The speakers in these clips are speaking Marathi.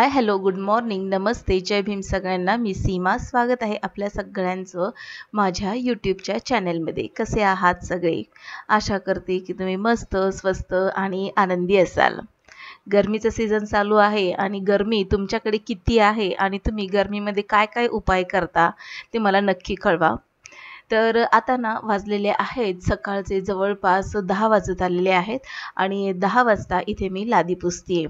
हाय हॅलो गुड मॉर्निंग नमस्ते जय भीम सगळ्यांना। मी सीमा, स्वागत आहे आपल्या सगळ्यांचं माझ्या यूट्यूबच्या चॅनलमध्ये। कसे आहात सगळे? आशा करते की तुम्ही मस्त स्वस्त आणि आनंदी असाल। गरमीचं सीझन चालू आहे आणि गरमी तुमच्याकडे किती आहे आणि तुम्ही गरमीमध्ये काय काय उपाय करता ते मला नक्की कळवा। तर आता ना वाजलेले आहेत सकाळचे जवळपास 10 वाजत आलेले आहेत आणि 10 वाजता इथे मी लादी पुसतीये।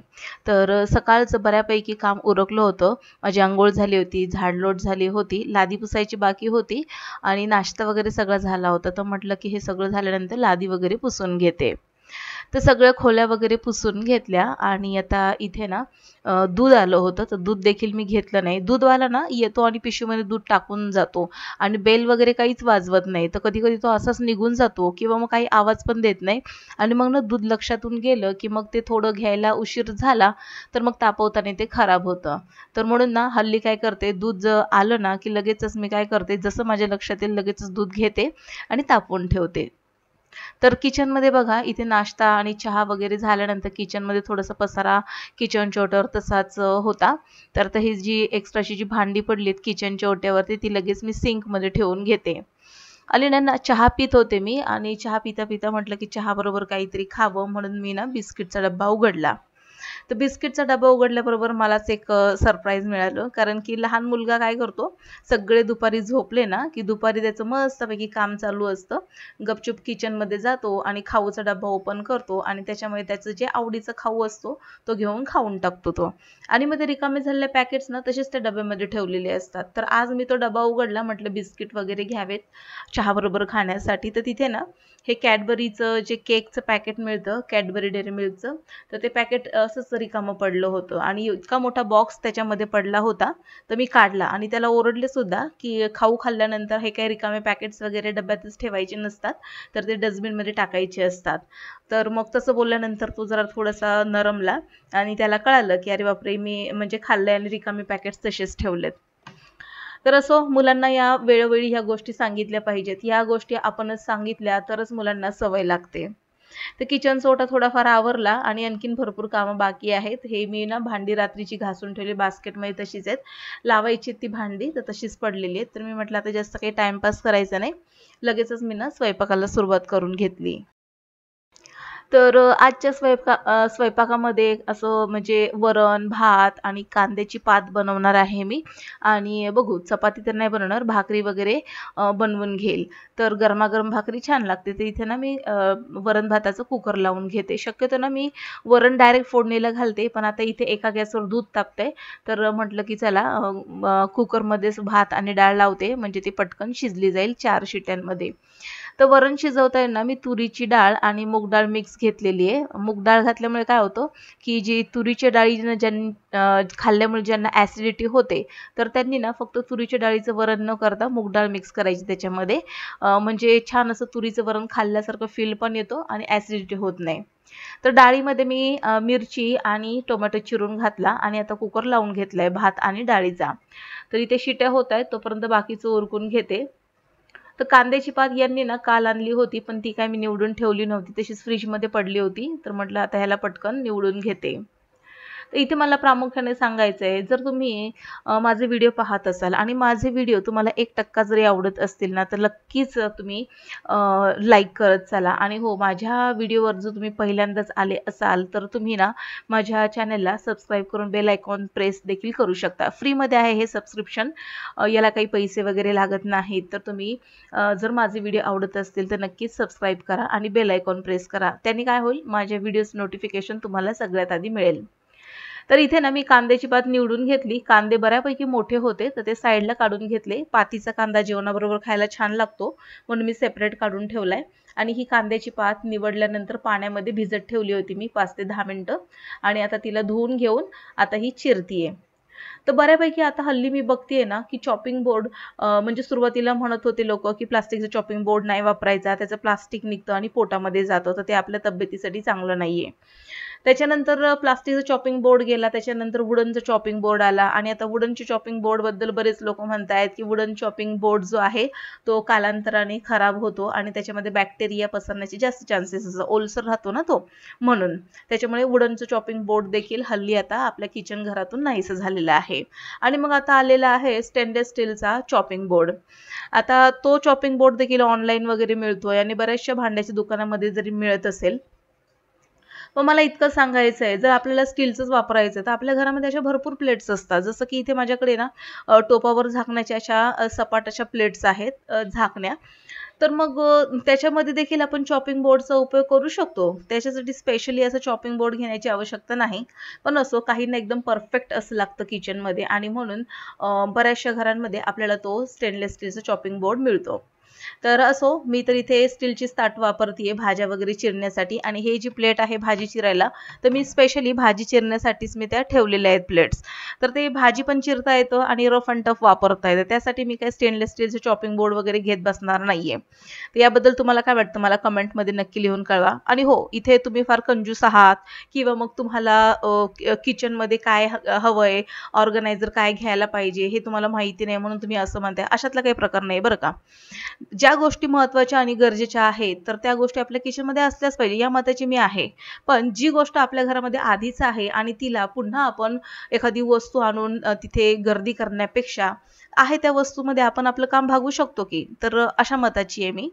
तर सकाळचं बऱ्यापैकी काम उरकलं होतं। माझी अंघोळ झाली होती, झाडलोट झाली होती, लादी पुसायची बाकी होती आणि नाश्ता वगैरे सगळं झाला होता। तर म्हटलं की हे सगळं झाल्यानंतर लादी वगैरे पुसून घेते। तर सगळ्या खोल्या वगैरे पुसून घेतल्या आणि आता इथे ना दूध आलं होतं तर दूध देखील मी घेतलं नाही। दूधवाला ना येतो आणि पिशवीमध्ये दूध टाकून जातो आणि बेल वगैरे काहीच वाजवत नाही। तर कधी-कधी तो असाच निघून जातो किंवा मग काही आवाज पण देत नाही आणि मग ना दूध लक्षातून गेलं की मग ते थोडं घ्यायला उशीर झाला तर मग तापवताना ते खराब होतं। तर म्हणून ना हल्ली काय करते, दूध आलं ना की लगेचच मी काय करते, जसं माझ्या लक्षात येईल लगेचच दूध घेते आणि तापवून ठेवते। तर किचनमध्ये बघा इथे नाश्ता आणि चहा वगैरे झाल्यानंतर किचनमध्ये थोडासा पसारा किचनच्या ओट्यावर तसाच होता। तर आता ही जी एक्स्ट्राची जी भांडी पडलीत किचनच्या ओट्यावरती ती लगेच मी सिंकमध्ये ठेवून घेते। आली ना चहा पीत होते मी आणि चहा पिता पिता म्हटलं की चहा बरोबर काहीतरी खावं म्हणून मी ना बिस्किटचा डब्बा उघडला। तर बिस्किटचा डबा उघडल्याबरोबर मलाच एक सरप्राईज मिळालं, कारण की लहान मुलगा काय करतो, सगळे दुपारी झोपले ना की दुपारी त्याचं मस्तपैकी काम चालू असतं। गपचूप किचनमध्ये जातो आणि खाऊचा डबा ओपन करतो आणि त्याच्यामध्ये त्याचं जे आवडीचा खाऊ असतो तो घेऊन खाऊन टाकतो तो। आणि मग ते रिकामे झालेले पॅकेट्स ना तसेच त्या डब्यामध्ये ठेवलेले असतात। तर आज मी तो डबा उघडला, म्हटलं बिस्किट वगैरे घ्यावेत चहाबरोबर खाण्यासाठी। तर तिथे ना हे कॅडबरीचं जे केकचं पॅकेट मिळतं, कॅडबरी डेअरी मिल्कचं, तर ते पॅकेट असंच रिकामं पडलं होतं आणि इतका मोठा बॉक्स त्याच्यामध्ये पडला होता। तर मी काढला आणि त्याला ओरडले सुद्धा की खाऊ खाल्ल्यानंतर हे काही रिकामे पॅकेट्स वगैरे डब्यातच ठेवायचे नसतात, तर ते डस्टबिनमध्ये टाकायचे असतात। तर मग तसं बोलल्यानंतर तो जरा थोडासा नरमला आणि त्याला कळालं की अरे बापरे, मी म्हणजे खाल्लंय आणि रिकामे पॅकेट्स तसेच ठेवलेत। तर असो, मुलांना या वेळोवेळी ह्या गोष्टी सांगितल्या पाहिजेत। ह्या गोष्टी आपणच सांगितल्या तरच मुलांना सवय लागते। तर किचनचा ओटा थोडाफार आवरला आणि आणखीन भरपूर कामं बाकी आहेत। हे मी ना भांडी रात्रीची घासून ठेवली, बास्केटमध्ये तशीच आहेत, लावायची ती भांडी तर तशीच पडलेली आहेत। तर मी म्हटलं आता जास्त काही टाइमपास करायचा नाही, लगेचच मी ना स्वयंपाकाला सुरुवात करून घेतली। तर आजच्या स्वयंपाकामध्ये असं म्हणजे वरण, भात आणि कांद्याची पात बनवणार आहे मी आणि बघू चपाती तर नाही बनवणार, भाकरी वगैरे बनवून घेईल। तर गरमागरम भाकरी छान लागते। तर इथे ना मी वरण भाताचं कुकर लावून घेते। शक्यतो ना मी वरण डायरेक्ट फोडणीला घालते, पण आता इथे एका गॅसवर दूध तापतंय तर म्हटलं की चला कुकरमध्येच भात आणि डाळ लावते, म्हणजे ती पटकन शिजली जाईल 4 शिट्यांमध्ये। तर वरण शिजवताना मी तुरीची डाळ आणि मूग डाळ मिक्स घेतलेली आहे। मूग डाळ घातल्यामुळे काय होतं की जी तुरीच्या डाळीनं खाल्ल्यामुळे ज्यांना ॲसिडिटी होते तर त्यांनी ना फक्त तुरीच्या डाळीचं वरण न करता मूग डाळ मिक्स करायची त्याच्यामध्ये, म्हणजे छान असं तुरीचं वरण खाल्ल्यासारखं फील पण येतो आणि ॲसिडिटी होत नाही। तर डाळीमध्ये मी मिरची आणि टोमॅटो चिरून घातला आणि आता कुकर लावून घेतलाय भात आणि डाळीचा। तर इथे शिट्या होत आहेत तोपर्यंत बाकीचं उरकून घेते। तर कांद्याची पात यांनी ना काल आणली होती, पण ती काय मी निवडून ठेवली नव्हती, तशीच फ्रीजमध्ये पडली होती। तर म्हटलं आता ह्याला पटकन निवडून घेते। तर इथे मला प्रामुख्याने सांगायचं आहे, जर तुम्ही माझे व्हिडिओ पाहत असाल आणि माझे व्हिडिओ तुम्हाला 1% जरी आवडत असतील ना तर नक्कीच तुम्ही लाईक करत चला। आणि हो, माझ्या व्हिडिओवर जर तुम्ही पहिल्यांदाच आले असाल तर तुम्ही ना माझ्या चॅनलला सबस्क्राईब करून बेल आयकॉन प्रेस देखील करू शकता। फ्रीमध्ये आहे हे सबस्क्रिप्शन, याला काही पैसे वगैरे लागत नाहीत। तर तुम्ही जर माझे व्हिडिओ आवडत असतील तर नक्कीच सबस्क्राईब करा आणि बेल आयकॉन प्रेस करा। त्याने काय होईल, माझ्या व्हिडिओज नोटिफिकेशन तुम्हाला सगळ्यात आधी मिळेल। तर इथे ना मी कांद्याची पात निवडून घेतली। कांदे बऱ्यापैकी मोठे होते तर ते साईडला काढून घेतले। पातीचा कांदा जेवणाबरोबर खायला छान लागतो म्हणून मी सेपरेट काढून ठेवलाय। आणि ही कांद्याची पात निवडल्यानंतर पाण्यामध्ये भिजत ठेवली होती मी 5 ते 10 मिनिटं आणि आता तिला धुवून घेऊन आता ही चिरतीये। तर बऱ्यापैकी आता हल्ली मी बघतेय ना की चॉपिंग बोर्ड, म्हणजे सुरुवातीला म्हणत होते लोक की प्लास्टिकचं चॉपिंग बोर्ड नाही वापरायचा, त्याचं प्लास्टिक निघतं आणि पोटामध्ये जातं, तर ते आपल्या तब्येतीसाठी चांगलं नाहीये। त्याच्यानंतर प्लास्टिकचा चॉपिंग बोर्ड गेला, त्याच्यानंतर वुडनचा चॉपिंग बोर्ड आला आणि आता वुडनच्या चॉपिंग बोर्ड बद्दल बरेच लोक म्हणतायत की वुडन चॉपिंग बोर्ड जो आहे तो कालांतराने खराब होतो आणि त्याच्यामध्ये बॅक्टेरिया पसरण्याचे जास्त चान्सेस असतात, ओलसर राहतो ना तो, म्हणून त्याच्यामुळे वुडनचं चॉपिंग बोर्ड देखील हल्ली आता आपल्या किचन घरातून नाहीसं झालेला आहे. आणि मग आता आलेला आहे स्टेनलेस स्टीलचा चॉपिंग बोर्ड. आता तो चॉपिंग बोर्ड देखील ऑनलाईन वगैरे मिळतोय आणि बऱ्याचशा भांड्याच्या दुकानामध्ये जरी मिळत असेल, पण मला इतकं सांगायचं आहे, जर आपल्याला स्टीलचंच वापरायचं तर आपल्या घरामध्ये अशा भरपूर प्लेट्स असतात. जसं की इथे माझ्याकडे ना टोपावर झाकण्याच्या अशा सपाट अशा प्लेट्स आहेत, झाकण्या. तर मग त्याच्यामध्ये देखील आपण चॉपिंग बोर्डचा उपयोग करू शकतो. त्याच्यासाठी स्पेशली असं चॉपिंग बोर्ड घेण्याची आवश्यकता नाही. पण असो, काहींना एकदम परफेक्ट असं लागतं किचनमध्ये आणि म्हणून बऱ्याचशा घरांमध्ये आपल्याला तो स्टेनलेस स्टीलचा चॉपिंग बोर्ड मिळतो. तर असो, मी तर इथे स्टीलचीच ताट वापरते भाज्या वगैरे चिरण्यासाठी आणि हे जी प्लेट आहे भाजी चिरायला, तर मी स्पेशली भाजी चिरण्यासाठीच मी त्या ठेवलेल्या आहेत प्लेट्स. तर ते भाजी पण चिरता येतं आणि रफ अँड टफ वापरता येतं. त्यासाठी मी काही स्टेनलेस स्टीलचे चॉपिंग बोर्ड वगैरे घेत बसणार नाहीये. तर याबद्दल तुम्हाला काय वाटतं मला कमेंटमध्ये नक्की लिहून कळवा. आणि हो, इथे तुम्ही फार कंजूस आहात किंवा मग तुम्हाला किचनमध्ये काय हवंय, ऑर्गनायझर काय घ्यायला पाहिजे हे तुम्हाला माहिती नाही म्हणून तुम्ही असं म्हणताय, अशातला काही प्रकार नाही बरं का. ज्या गोष्टी महत्त्वाच्या आणि गरजेच्या आहेत तर त्या गोष्टी आपल्या किचनमध्ये असल्याच पाहिजे, या मताची मी आहे. पण जी गोष्ट आपल्या घरामध्ये आधीच आहे आणि तिला पुन्हा आपण एखादी वस्तू आणून तिथे गर्दी करण्यापेक्षा आहे त्या वस्तूमध्ये आपण आपलं काम भागवू शकतो की, तर अशा मताची आहे मी.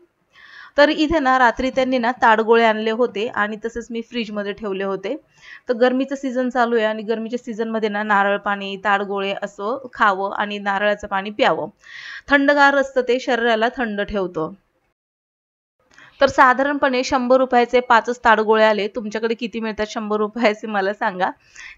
तर इथे ना रात्री त्यांनी ना ताडगोळे आणले होते आणि तसेच मी फ्रीजमध्ये ठेवले होते. तर गरमीचं सीझन चालू आहे आणि गरमीच्या सीझनमध्ये ना नारळ पाणी, ताडगोळे असं खावं आणि नारळाचं पाणी प्यावं. थंडगार असतं, ते शरीराला थंड ठेवतं. तर साधारणपणे 100 रुपयाचे 5च ताडगोळे आले. तुमच्याकडे किती मिळतात 100 रुपयाचे मला सांगा.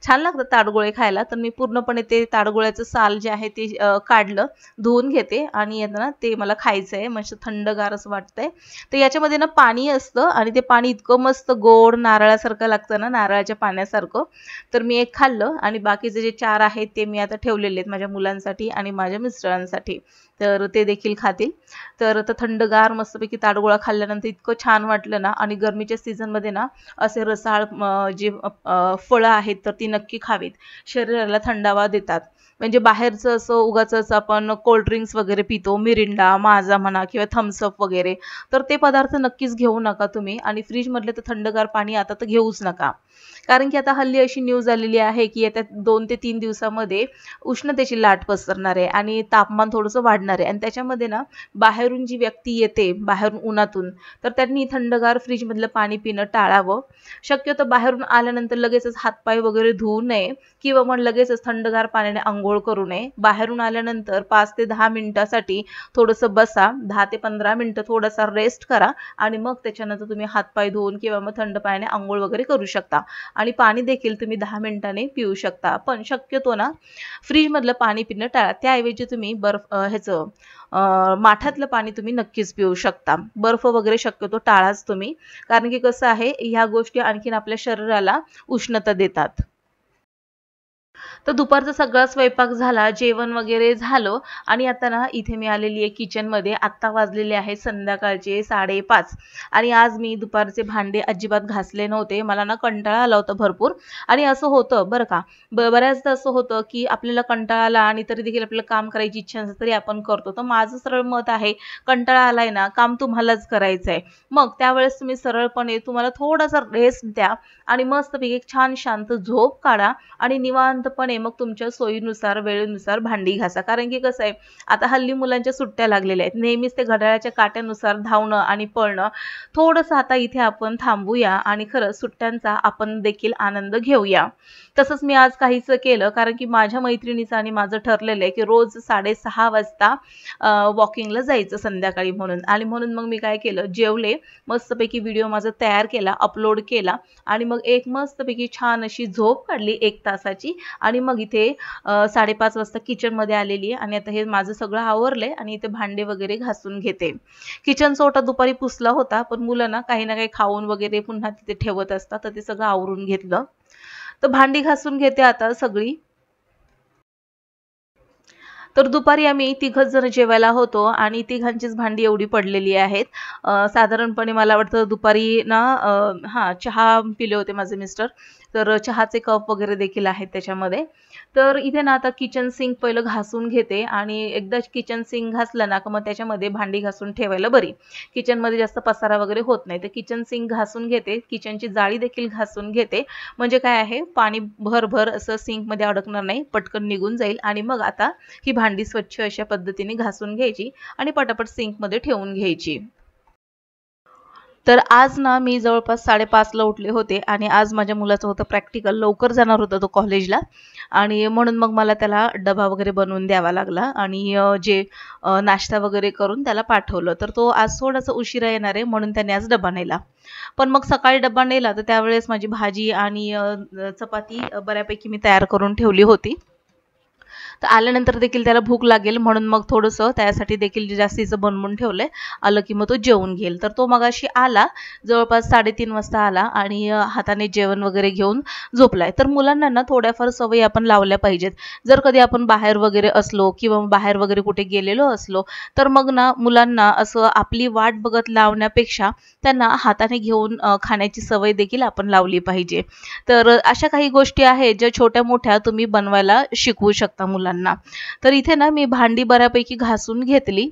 छान लागतात ताडगोळे खायला. तर मी पूर्णपणे ते ताडगोळ्याचं साल जे आहे ते काढलं, धुवून घेते आणि आता ना ते मला खायचं आहे. मस्त थंडगार असं वाटतंय. तर याच्यामध्ये ना पाणी असतं आणि ते पाणी इतकं मस्त गोड नारळासारखं लागतं ना, नारळाच्या पाण्यासारखं. तर मी एक खाल्लं आणि बाकीचे जे 4 आहेत ते मी आता ठेवलेले आहेत माझ्या मुलांसाठी आणि माझ्या मिस्टरांसाठी. तर ते देखील खातील. तर आता थंडगार मस्तपैकी ताडगोळा खाल्ल्यानंतर इतकं छान वाटलं ना. आणि गरमीच्या सीझनमध्ये ना असे रसाळ जे फळं आहेत तर ती नक्की खावीत, शरीराला थंडावा देतात. म्हणजे बाहेरचं असं उगाचच आपण कोल्ड ड्रिंक्स वगैरे पितो, मिरिंडा, माझा म्हणा किंवा थम्सअप वगैरे, तर ते पदार्थ नक्कीच घेऊ नका तुम्ही. आणि फ्रीजमधले तर थंडगार पाणी आता तर घेऊच नका. कारण की आता हल्ली अशी न्यूज आलेली आहे की येत्या 2 ते 3 दिवसामध्ये उष्णतेची लाट पसरणार आहे आणि तापमान थोडंसं वाढणार आहे आणि त्याच्यामध्ये ना बाहेरून जी व्यक्ती येते बाहेरून उन्हातून, तर त्यांनी थंडगार फ्रीजमधलं पाणी पिणं टाळावं. शक्यतो बाहेरून आल्यानंतर लगेचच हातपाय वगैरे धुवू नये किंवा मग लगेचच थंडगार पाण्याने अंघोळ करू नये. बाहेरून आल्यानंतर 5 ते 10 मिनिटासाठी थोडंसं बसा, 10 ते 15 मिनिटं थोडासा रेस्ट करा आणि मग त्याच्यानंतर तुम्ही हातपाय धुवून किंवा मग थंड पाण्याने अंघोळ वगैरे करू शकता. आणि पाणी देखील तुम्ही 10 मिनिटांनी पिऊ शकता. पण शक्यतो ना फ्रीजमधलं पाणी पिणं टाळा. त्याऐवजी तुम्ही ह्याचं माठातलं पाणी तुम्ही नक्कीच पिऊ शकता. बर्फ वगैरे शक्यतो टाळाच तुम्ही. कारण की कसं आहे, ह्या गोष्टी आणखीन आपल्या शरीराला उष्णता देतात. तर दुपारचा सगळा स्वयंपाक झाला, जेवण वगैरे झालं आणि आता ना इथे मी आलेली आहे किचनमध्ये. आत्ता वाजलेले आहेत संध्याकाळचे 5:30 आणि आज मी दुपारचे भांडे अजिबात घासले नव्हते. मला ना कंटाळा आला होता भरपूर. आणि असं होतं बरं का, बऱ्याचदा असं होतं की आपल्याला कंटाळा आला आणि तरी देखील आपल्याला काम करायची इच्छा नसते तरी आपण करतो. तर माझं सरळ मत आहे, कंटाळा आलाय ना, काम तुम्हालाच करायचं आहे. मग त्यावेळेस तुम्ही सरळपणे तुम्हाला थोडासा रेस्ट द्या आणि मस्तपैकी एक छान शांत झोप काढा आणि निवांतपणे मग तुमच्या सोयीनुसार वेळेनुसार भांडी घासा. कारण की कसं आहे, आता हल्ली मुलांच्या सुट्ट्या लागलेल्या आहेत. नेहमीच ते घड्याळाच्या काट्यानुसार धावणं आणि पळणं. थोडंसं आता इथे आपण थांबूया आणि खरंच सुट्ट्यांचा आपण देखील आनंद घेऊया. तसंच मी आज काहीच केलं, कारण की माझ्या मैत्रिणीचं आणि माझं ठरलेलं आहे की रोज 6:30 वाजता वॉकिंगला जायचं संध्याकाळी म्हणून. आणि म्हणून मग मी काय केलं, जेवले, मस्तपैकी व्हिडिओ माझा तयार केला, अपलोड केला आणि मग एक मस्तपैकी छान अशी झोप काढली 1 तासाची आणि मग इथे 5:30 वाजता किचनमध्ये आलेली आहे आणि आता हे माझं सगळं आवरलंय आणि इथे भांडे वगैरे घासून घेते. किचनचा ओटा दुपारी पुसला होता, पण मुलं ना काही ना काही खाऊन वगैरे पुन्हा तिथे ठेवत असतात, तर ते सगळं आवरून घेतलं. तर भांडी घासून घेते आता सगळी. तर दुपारी आम्ही तिघच जण जेवायला होतो आणि तिघांचीच भांडी एवढी पडलेली आहेत. साधारणपणे मला वाटतं दुपारी ना चहा पिले होते माझे मिस्टर, तर चहाचे कप वगैरे देखील आहेत त्याच्यामध्ये. तर इथे ना आता किचन सिंक पहिलं घासून घेते आणि एकदा किचन सिंक घासलं ना मग त्याच्यामध्ये भांडी घासून ठेवायला बरी. किचनमध्ये जास्त पसारा वगैरे होत नाही. तर किचन सिंक घासून घेते, किचनची जाळी देखील घासून घेते. म्हणजे काय आहे, पाणी भरभर असं सिंकमध्ये अडकणार नाही, पटकन निघून जाईल. आणि मग आता ही भांडी स्वच्छ अशा पद्धतीने घासून घ्यायची आणि पटापट सिंकमध्ये ठेवून घ्यायची. तर आज ना मी जवळपास 5:30ला उठले होते आणि आज माझ्या मुलाचं होतं प्रॅक्टिकल, लवकर जाणार होता तो कॉलेजला आणि म्हणून मग मला त्याला डबा वगैरे बनवून द्यावा लागला आणि नाश्ता वगैरे करून त्याला पाठवलं. तर तो आज थोडासा उशिरा येणार आहे म्हणून त्याने आज डबा नेला. पण मग सकाळी डबा नेला तर त्यावेळेस माझी भाजी आणि चपाती बऱ्यापैकी मी तयार करून ठेवली होती. तर आल्यानंतर देखील त्याला भूक लागेल म्हणून मग थोडंसं त्यासाठी देखील जास्तीचं बनवून ठेवलंय. आलं की मग तो जेवून घेईल. तर तो मगाशी आला, जवळपास 3:30 वाजता आला आणि हाताने जेवण वगैरे घेऊन झोपलाय. तर मुलांना ना थोड्याफार सवयी आपण लावल्या पाहिजेत. जर कधी आपण बाहेर वगैरे असलो किंवा बाहेर वगैरे कुठे गेलेलो असलो तर मग ना मुलांना असं आपली वाट बघत लावण्यापेक्षा त्यांना हाताने घेऊन खाण्याची सवय देखील आपण लावली पाहिजे. तर अशा काही गोष्टी आहेत ज्या छोट्या मोठ्या तुम्ही बनवायला शिकवू शकता मुलांना. तर इथे ना मी भांडी बऱ्यापैकी घासून घेतली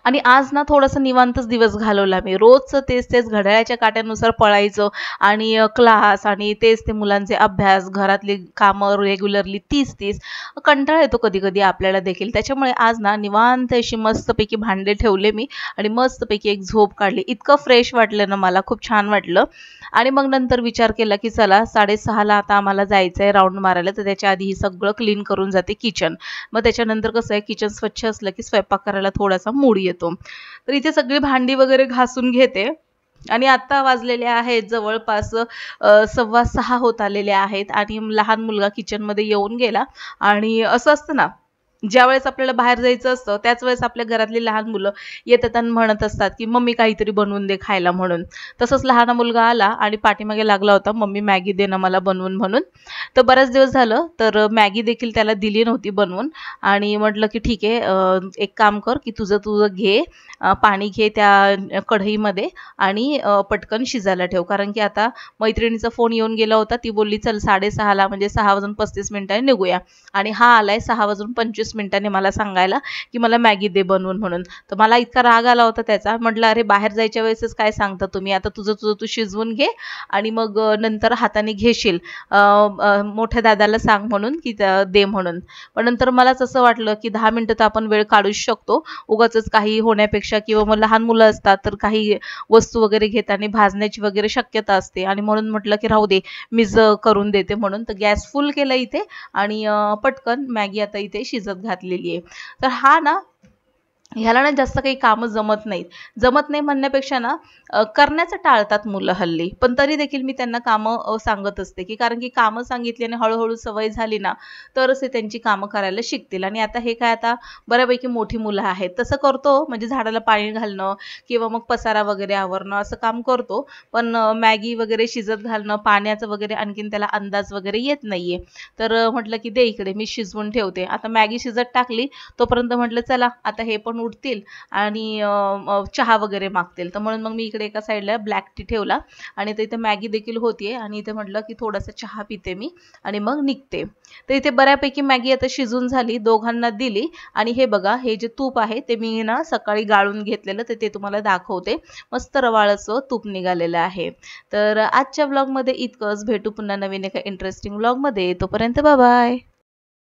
आणि आज ना थोडासा निवांतच दिवस घालवला मी. रोजचं तेच घड्याळाच्या काट्यानुसार पळायचं आणि क्लास आणि तेच ते मुलांचे अभ्यास, घरातली कामं रेग्युलरली 30 कंटाळा येतो कधी-कधी आपल्याला देखील. त्याच्यामुळे आज ना निवांत अशी मस्तपैकी भांडे ठेवले मी आणि मस्तपैकी एक झोप काढली. इतकं फ्रेश वाटलं ना मला, खूप छान वाटलं. आणि मग नंतर विचार केला की चला 6:30ला आता आम्हाला जायचंय राऊंड मारायला, तर त्याच्या आधी ही सगळं क्लीन करून जाते किचन. मग त्याच्यानंतर कसं आहे, किचन स्वच्छ असलं की स्वयंपाक करायला थोडासा मूड येतो. तर इथे सगळी भांडी वगैरे घासून घेते आणि आता वाजलेले आहेत जवळपास 6:15 होत आलेले आहेत आणि लहान मुलगा किचनमध्ये येऊन गेला. आणि असं असतं ना, ज्यावेळेस आपल्याला बाहेर जायचं असतं त्याच वेळेस आपल्या घरातली लहान मुलं येतात आणि म्हणत असतात की मम्मी काहीतरी बनवून दे खायला म्हणून. तसंच लहान मुलगा आला आणि पाठीमागे लागला होता, मम्मी मॅगी दे ना मला बनवून म्हणून. तर बरेच दिवस झालं तर मॅगी देखील त्याला दिली नव्हती बनवून आणि म्हटलं की ठीक आहे, एक काम कर की तुझं घे, पाणी घे त्या कढईमध्ये आणि पटकन शिजायला ठेव. कारण की आता मैत्रिणीचा फोन येऊन गेला होता, ती बोलली चल 6:30ला म्हणजे 6:35 निघूया आणि हा आलाय 6:25 मला सांगायला की मला मॅगी दे बनवून म्हणून. तर मला इतका राग आला होता त्याचा. म्हटलं अरे बाहेर जायच्या वेळेसच काय सांगता तुम्ही, आता तुझं तू शिजवून घे आणि मग नंतर हाताने घेशील, मोठ्या दादाला सांग म्हणून की दे म्हणून. पण नंतर मलाच असं वाटलं की 10 मिनिटं तर आपण वेळ काढूच शकतो, उगाचच काही होण्यापेक्षा. किंवा मग लहान मुलं असतात तर काही वस्तू वगैरे घेताना भाजण्याची वगैरे शक्यता असते आणि म्हणून म्हटलं की राहू दे मीच करून देते म्हणून. तर गॅस फुल केला इथे आणि पटकन मॅगी आता इथे शिजत घातलेली आहे. तर हा ना, ह्याला ना जास्त काही कामं जमत नाहीत. जमत नाही म्हणण्यापेक्षा ना करण्याचं टाळतात मुलं हल्ली. पण तरी देखील मी त्यांना कामं सांगत असते की कारण की कामं सांगितली आणि हळूहळू सवय झाली ना तरच ते त्यांची कामं करायला शिकतील. आणि आता हे काय, आता बऱ्यापैकी मोठी मुलं आहेत, तसं करतो म्हणजे झाडाला पाणी घालणं किंवा मग पसारा वगैरे आवरणं असं काम करतो. पण मॅगी वगैरे शिजत घालणं, पाण्याचं वगैरे आणखीन त्याला अंदाज वगैरे येत नाहीये. तर म्हटलं की दे इकडे मी शिजवून ठेवते. आता मॅगी शिजत टाकली तोपर्यंत म्हटलं चला आता हे पण उठतील आणि चहा वगैरे मागतील. तर म्हणून मग मी इकडे एका साईडला ब्लॅक टी ठेवला आणि इथे मॅगी देखील होतीये आणि इथे म्हटलं की थोडासा चहा पिते मी आणि मग निघते. तर इथे बऱ्यापैकी मॅगी आता शिजून झाली, दोघांना दिली. आणि हे बघा, हे जे तूप आहे ते मी ना सकाळी गाळून घेतलेलं, तर ते तुम्हाला दाखवते. मस्त रवाळचं तूप निघालेलं आहे. तर आजच्या ब्लॉगमध्ये इतकंच. भेटू पुन्हा नवीन एका इंटरेस्टिंग ब्लॉगमध्ये. तोपर्यंत बाय बाय.